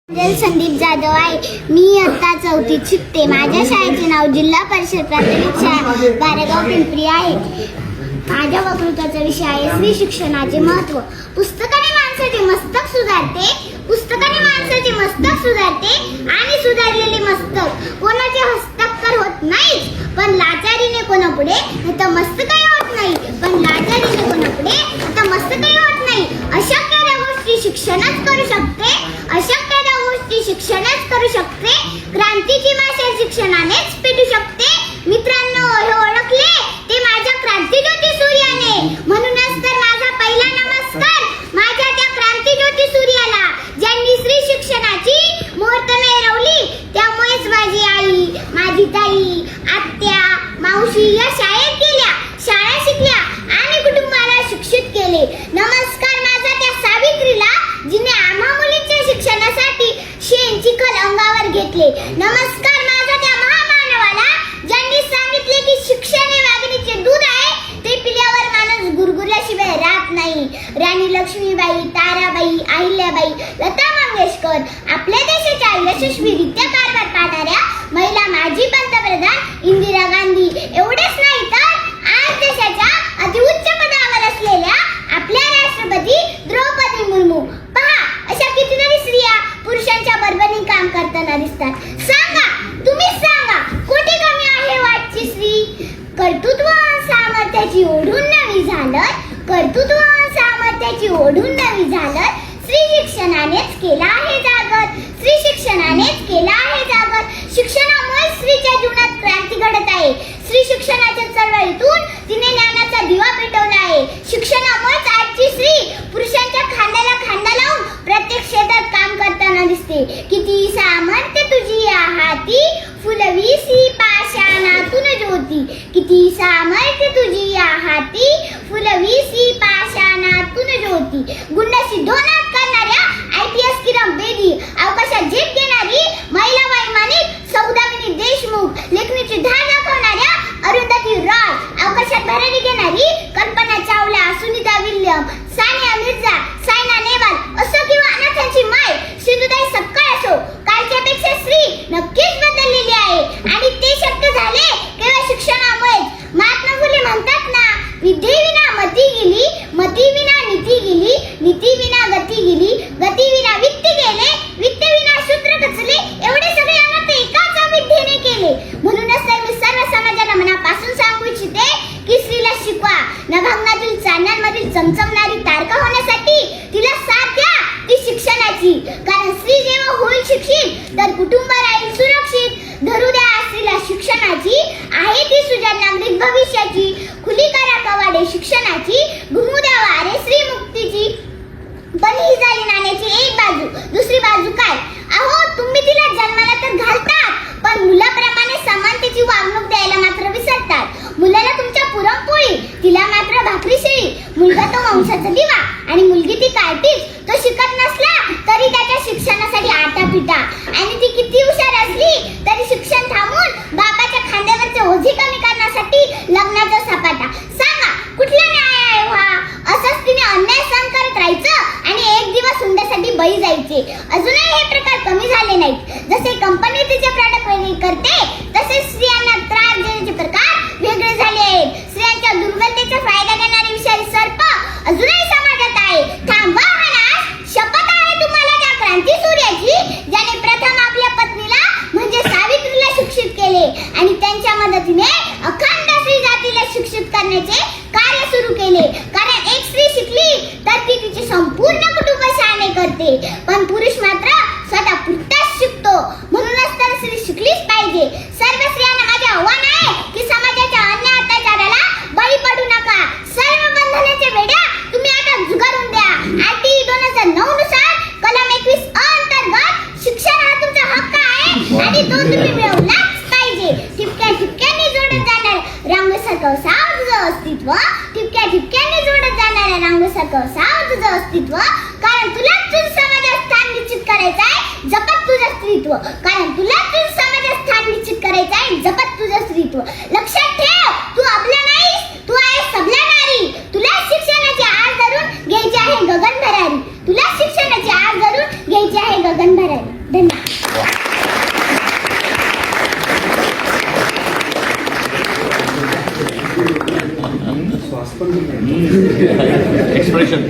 संदीप जाधव आहे. मी इयत्ता 4थीत शिकते. माझ्या शाळेचे नाव जिल्हा परिषद प्राथमिक शाळा बारेगाव पिंपरी आहे. माझ्या वक्तृत्वाचा विषय आहे स्त्री शिक्षणाचे महत्त्व. पुस्तकाने माणसाचे मस्तक सुधारते, पुस्तकाने माणसाचे मस्तक सुधारते आणि सुधारलेले मस्तक कोणाचे हस्ताक्षर होत नाही, पण लाचारीने कोणापुढे नतमस्तकही होत नाही, पण लाचारीने कोणापुढे नतमस्तकही होत नाही. अशक्य त्या गोष्टी शिक्षणच करू शकते, अशक्य त्या गोष्टी शिक्षणच करू शकते. क्रांतीची भाषा शिक्षणानेच पेटू शकते. मित्रांनो, हे ओळखले ते माझ्या क्रांतीज्योती सूर्याने. म्हणूनच तर माझा पहिला नमस्कार माझ्या त्या क्रांतीज्योती सूर्याला, ज्यांनी स्त्री शिक्षणाची मुहूर्त मिरवली. त्यामुळेच माझी आई, माझी ताई, आत्या, मावशी या शाळेत गेल्या, शाळा शिकल्या आणि कुटुंबाला शिक्षित केले. नमस्कार माझा त्या सावित्रीला, जिने आम्हा मुलींच्या शिक्षणासाठी शेण चिखल अंगावर घेतले. नमस्कार माझा त्या महामानवाला, ज्यांनी सांगितले की शिक्षण हे वाघिणीचे दूध आहे, ते पिल्यावर माणूस गुरगुरल्याशिवाय राहत नाही. राणी लक्ष्मीबाई, ताराबाई, अहिल्याबाई, लता मंगेशकर, आपल्या देशाच्या यशस्वीरित्या कारभार पाहणाऱ्या महिला माजी पंतप्रधान इंदिरा गांधी. एवढेच नाही तर आज देशाच्या अतिउच्च पदावर असलेल्या आपल्या राष्ट्रपती द्रौपदी मुर्मू. पहा, अशा कितीतरी स्त्रिया पुरुषांच्या बरोबरीने काम करताना दिसतात. सांगा, तुम्हीच सांगा, कुठे कमी आहे वाटची स्त्री? कर्तृत्व सामर्थ्याची ओढून नवी झालं, कर्तृत्व सामर्थ्याची ओढून नवी झालं. स्त्री शिक्षणानेच केला आहे जागर, स्त्री शिक्षणानेच केला आहे जागर. शिक्षणामुळे स्त्रीच्या जीवनात क्रांती घडत आहे. स्त्री शिक्षणाच्या चळवळीतून तिने ज्ञानाचा दिवा पेटवला आहे. शिक्षणामुळेच आजची स्त्री पुरुषांच्या खांद्याला खांदा लावून प्रत्येक क्षेत्रात काम करताना दिसते. किती सामर्थ्य तुझी या हाती, फुलवीसी पाषाणातून ज्योती. किती सामर्थ्य तुझी या हाती, फुलवीसी पाषाणातून ज्योती. गुण सिद्धोनात करणाऱ्या IPS किरण बेदी, अवकाशात झेप घेणारी महिला वैमानिक सौदामिनी देशमुख, लेखणीची धार दाखवणाऱ्या अरुंधती रॉय, अवकाशात भरारी घेणारी कल्पना चावला, सुनीता विल्यम, सानिया मिर्झा, सायना नेहवाल असो किंवा अनाथांची माय सिंधुताई सपकाळ असो, कालच्यापेक्षा स्त्री नक्कीच बदललेली आहे आणि ते शक्य झाले केवळ शिक्षणामुळेच. महात्मा फुले म्हणतात ना, विद्येविना मती गेली, मतीविना नीती गेली, नीतीविना गती गेली, गतीविना वित्त गेले, वित्तविना शूद्र खचले. एवढे सगळे अनर्थ एकाच विद्येने केले. म्हणूनच तर मी सर्व समाजाला मनापासून सांगू इच्छिते की स्त्रीला शिकवा. नभांगणातील चांदण्यांमधील चमचमणारी तारका होण्यासाठी तिला साथ द्या ती शिक्षणाची. कारण स्त्री जेव्हा होईल शिक्षित तर कुटुंब राहील सुरक्षित. धरू द्या स्त्रीला शिक्षणाची, आहे ती सुजाण नागरिक भविष्याची. खुली करा कवाडे शिक्षणाची, घुमू द्या वारे स्त्री मुक्तीची. पण ही झाली नाण्याची एक बाजू. दुसरी बाजू काय? अहो, तुम्ही तिला जन्माला तर घालतात, पण मुलाप्रमाणे समानतेची वागणूक द्यायला मात्र विसरतात. मुलाला तुमच्या पुरणपोळी, तिला मात्र भाकरी शेळी. मुलगा तो वंशाचा दिवा आणि मुलगी ती कार्टीज. तो शिकत नसला तरी त्याच्या शिक्षणासाठी आटापिटा, आणि ती किती हुशार असली तरी शिक्षण थांबून बापाच्या खांद्यावरचे ओझे कमी करण्यासाठी लग्नाचा सपाटा. सांगा, कुठला न्याय आहे हा? असंच तिने अन्याय सहन करत राहायचं आणि एक दिवस हुंड्यासाठी बळी जायचे. अजूनही हे प्रकार कमी झाले नाहीत. जसे कंपनी तिचे प्रॉडक्ट वेगळे करते, तसेच स्त्रियांना त्रास देण्याचे प्रकार वेगळे झाले आहेत. स्त्रियांच्या दुर्बलतेचा फायदा घेणारे विषारी सर्प अजूनही समाजात आहे. थांबवा हा नाश. शपथ आहे तुम्हाला त्या क्रांती सूर्याची, ज्याने प्रथम आपल्या पत्नीला म्हणजे सावित्रीला शिक्षित केले आणि त्यांच्या मदतीने अखंड स्त्री जातीला शिक्षित करण्याचे कार्य सुरू केले. कारण एक स्त्री शिकली तर ती तिचे संपूर्ण कुटुंब शहाणे करते, पण पुरुष मात्र स्वतः पुरताच शिकतो. म्हणूनच तर स्त्री शिकलीच पाहिजे. सर्व स्त्रियांना माझे आव्हान आहे की समाजाच्या अन्य अत्याचाराला बळी पडू नका. सर्व बंधनाच्या वेड्या तुम्ही आता झुगारून द्या. RT 2009 नुसार कलम 21 अंतर्गत शिक्षण हा तुमचा हक्क आहे आणि तो तुम्ही मिळवलाच पाहिजे. ठिपक्या ठिपक्यांनी जोडत जाणार रांगोसारखं साव तुझं अस्तित्व, ठिपक्या ठिपक्यांनी जोडत जाणाऱ्या रांगोसारखं साव तुझं अस्तित्व. कारण तुलाच तुझं समाजात स्थान निश्चित करायचं आहे, जपत तुझं स्त्रीत्व. कारण तुलाच तुझं समाजात स्थान निश्चित करायचं आहे, जपत तुझं स्त्रीत्व. लक्षात ठेव, तू आपला नाहीस, तू आहेस सबला नारी. तुला शिक्षणाची आस धरून घ्यायची आहे गगन भरारी. तुला शिक्षणाची आस धरून घ्यायची आहे गगन भरारी. धन्यवाद. एक्सप्रेशन